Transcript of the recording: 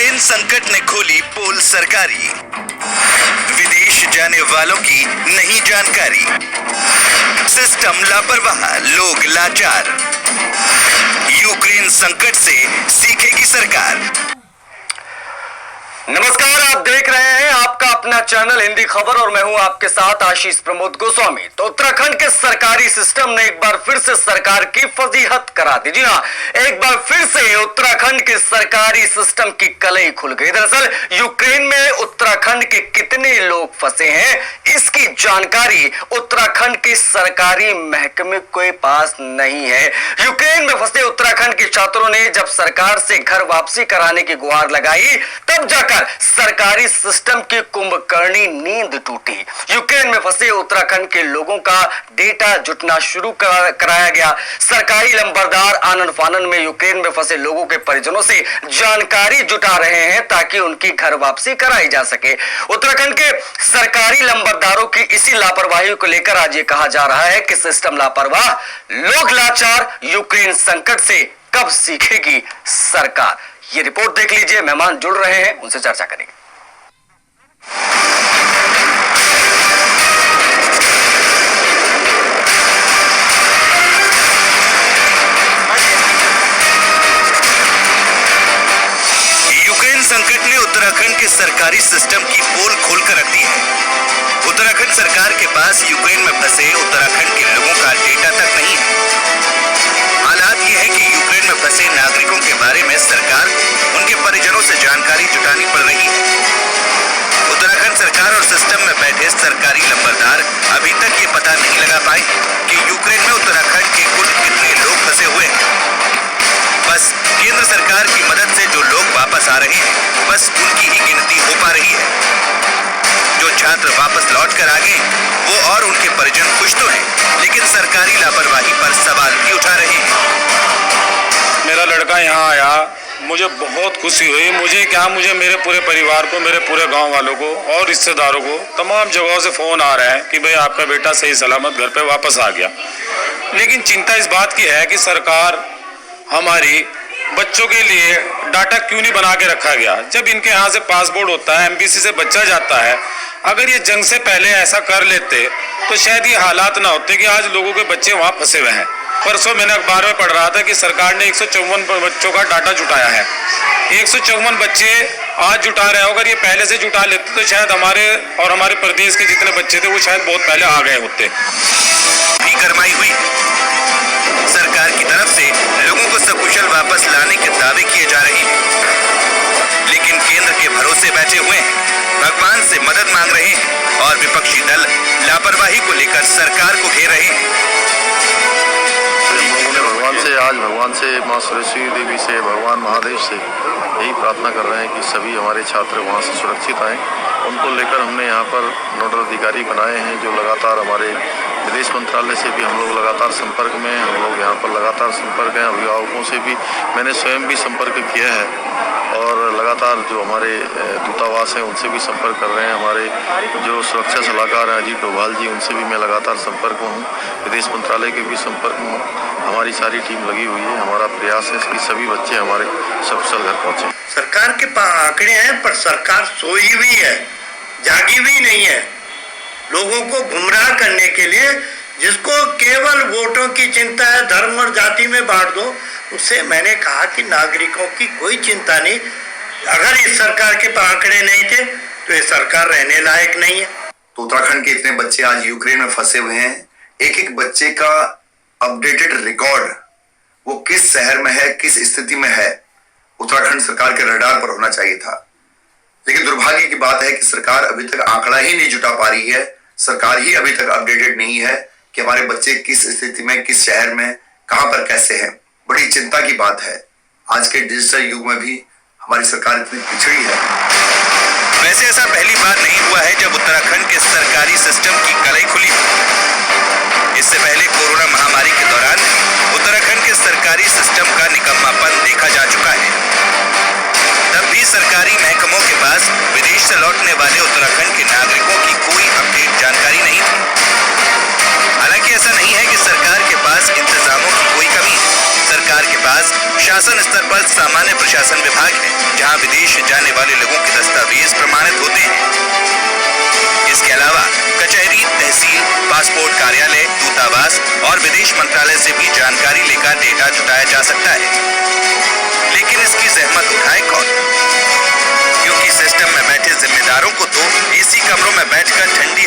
Ukraine संकट ने खोली पोल सरकारी, विदेश जाने वालों की नहीं जानकारी, सिस्टम लापरवाह, लोग लाचार, यूक्रेन संकट से सीखेगी सरकार। नमस्कार, आप देख रहे हैं आपका अपना चैनल हिंदी खबर और मैं हूं आपके साथ आशीष प्रमोद गोस्वामी। तो उत्तराखंड के सरकारी सिस्टम ने एक बार फिर से सरकार की फजीहत करा दी। जी हाँ, एक बार फिर से उत्तराखंड के सरकारी सिस्टम की कलई खुल गई। दरअसल यूक्रेन में उत्तराखंड के कितने लोग फंसे हैं, इसकी जानकारी उत्तराखंड के सरकारी महकमे के पास नहीं है। यूक्रेन में फंसे उत्तराखंड के छात्रों ने जब सरकार से घर वापसी कराने की गुहार लगाई, तब जाकर सरकारी सिस्टम की कुंभकर्णी नींद टूटी। यूक्रेन में फंसे उत्तराखंड के लोगों का डेटा जुटना शुरू कराया गया। सरकारी लंबरदार आनन फानन में यूक्रेन में फंसे लोगों के परिजनों से जानकारी जुटा रहे हैं ताकि उनकी घर वापसी कराई जा सके। उत्तराखंड के सरकारी लंबरदारों की इसी लापरवाही को लेकर आज ये कहा जा रहा है कि सिस्टम लापरवाह, लोग लाचार, यूक्रेन संकट से कब सीखेगी सरकार। ये रिपोर्ट देख लीजिए, मेहमान जुड़ रहे हैं, उनसे चर्चा करेंगे। यूक्रेन संकट ने उत्तराखंड के सरकारी सिस्टम की पोल खोलकर रख दी है। उत्तराखंड सरकार के पास यूक्रेन में फंसे उत्तराखंड के लोगों का डेटा तक नहीं है। हालात ये है कि यूक्रेन में फंसे नागरिकों के बारे में सरकार उनके परिजनों से जानकारी जुटानी पड़ रही है। उत्तराखंड सरकार और सिस्टम में बैठे सरकारी लंबरदार अभी तक ये पता नहीं लगा पाए कि यूक्रेन में उत्तराखंड के कुल कितने लोग फंसे हुए हैं। बस केंद्र सरकार की मदद से जो लोग वापस आ रहे हैं, बस उनकी ही गिनती हो पा रही है। जो छात्र वापस लौट कर आ गए, वो और उनके परिजन खुश तो हैं, लेकिन सरकारी लापरवाही पर सवाल भी उठा रहे हैं। मेरा लड़का यहाँ आया, मुझे बहुत खुशी हुई। मुझे मेरे पूरे परिवार को, मेरे पूरे गांव वालों को और रिश्तेदारों को तमाम जगहों से फ़ोन आ रहा है कि भाई आपका बेटा सही सलामत घर पे वापस आ गया। लेकिन चिंता इस बात की है कि सरकार हमारी बच्चों के लिए डाटा क्यों नहीं बना के रखा गया। जब इनके यहाँ से पासपोर्ट होता है, एमबीसी से बच्चा जाता है, अगर ये जंग से पहले ऐसा कर लेते तो शायद ये हालात ना होते कि आज लोगों के बच्चे वहाँ फंसे हुए हैं। परसों मैंने अखबार में पढ़ रहा था कि सरकार ने 154 बच्चों का डाटा जुटाया है। 154 बच्चे आज जुटा रहे हैं। अगर ये पहले से जुटा लेते तो शायद हमारे प्रदेश के जितने बच्चे थे वो शायद बहुत पहले आ गए होते। गरमाई हुई सरकार की तरफ से लोगों को सकुशल वापस लाने के दावे किए जा रहे हैं, लेकिन केंद्र के भरोसे बैठे हुए हैं, भगवान से मदद मांग रहे हैं और विपक्षी दल लापरवाही को लेकर सरकार को घेर रहे हैं। भगवान से माँ सरस्वती देवी से, भगवान महादेव से यही प्रार्थना कर रहे हैं कि सभी हमारे छात्र वहाँ से सुरक्षित आएँ। उनको लेकर हमने यहाँ पर नोडल अधिकारी बनाए हैं जो लगातार हमारे विदेश मंत्रालय से भी हम लोग लगातार संपर्क में हैं। हम लोग यहाँ पर लगातार संपर्क हैं। अभिभावकों से भी मैंने स्वयं भी संपर्क किया है और लगातार जो हमारे दूतावास हैं उनसे भी संपर्क कर रहे हैं। हमारे जो सुरक्षा सलाहकार हैं अजीत डोभाल जी, उनसे भी मैं लगातार संपर्क में हूँ। विदेश मंत्रालय के भी संपर्क में हूँ। हमारी सारी टीम लगी हुई है। हमारा प्रयास है कि सभी बच्चे हमारे सकुशल घर पहुँचे। सरकार के आंकड़े हैं पर सरकार सोई हुई है, जागी हुई नहीं है। लोगों को गुमराह करने के लिए जिसको केवल वोटों की चिंता है, धर्म और जाति में बांट दो, उससे मैंने कहा कि नागरिकों की कोई चिंता नहीं। अगर इस सरकार के आंकड़े नहीं थे तो ये सरकार रहने लायक नहीं है। तो उत्तराखंड के इतने बच्चे आज यूक्रेन में फंसे हुए हैं। एक एक बच्चे का अपडेटेड रिकॉर्ड, वो किस शहर में है, किस स्थिति में है, उत्तराखंड सरकार के रडार पर होना चाहिए था। लेकिन दुर्भाग्य की बात है कि सरकार अभी तक आंकड़ा ही नहीं जुटा पा रही है। सरकार ही अभी तक अपडेटेड नहीं है कि हमारे बच्चे किस स्थिति में, किस शहर में, कहां पर कैसे हैं। बड़ी चिंता की बात है। आज के डिजिटल युग में भी हमारी सरकार इतनी पिछड़ी है। वैसे ऐसा पहली बार नहीं हुआ है जब उत्तराखंड के सरकारी सिस्टम की कलई खुली। इससे पहले कोरोना महामारी के दौरान उत्तराखंड के सरकारी सिस्टम का निकम्मापन देखा जा चुका है। तब भी सरकारी महकमों के पास विदेश से लौटने वाले उत्तराखंड के नागरिकों की कोई अपडेट जानकारी नहीं थी। हालांकि ऐसा नहीं है कि सरकार के पास इंतजामों की कोई कमी है। सरकार सरकार के पास शासन स्तर पर सामान्य प्रशासन विभाग है, जहां विदेश जाने वाले लोगों के दस्तावेज प्रमाणित होते हैं। इसके अलावा कचहरी, तहसील, पासपोर्ट कार्यालय, दूतावास और विदेश मंत्रालय से भी जानकारी लेकर डेटा जुटाया जा सकता है। लेकिन इसकी जहमत उठाए कौन? क्योंकि सिस्टम में बैठे जिम्मेदारों को तो एसी कमरों में बैठकर ठंडी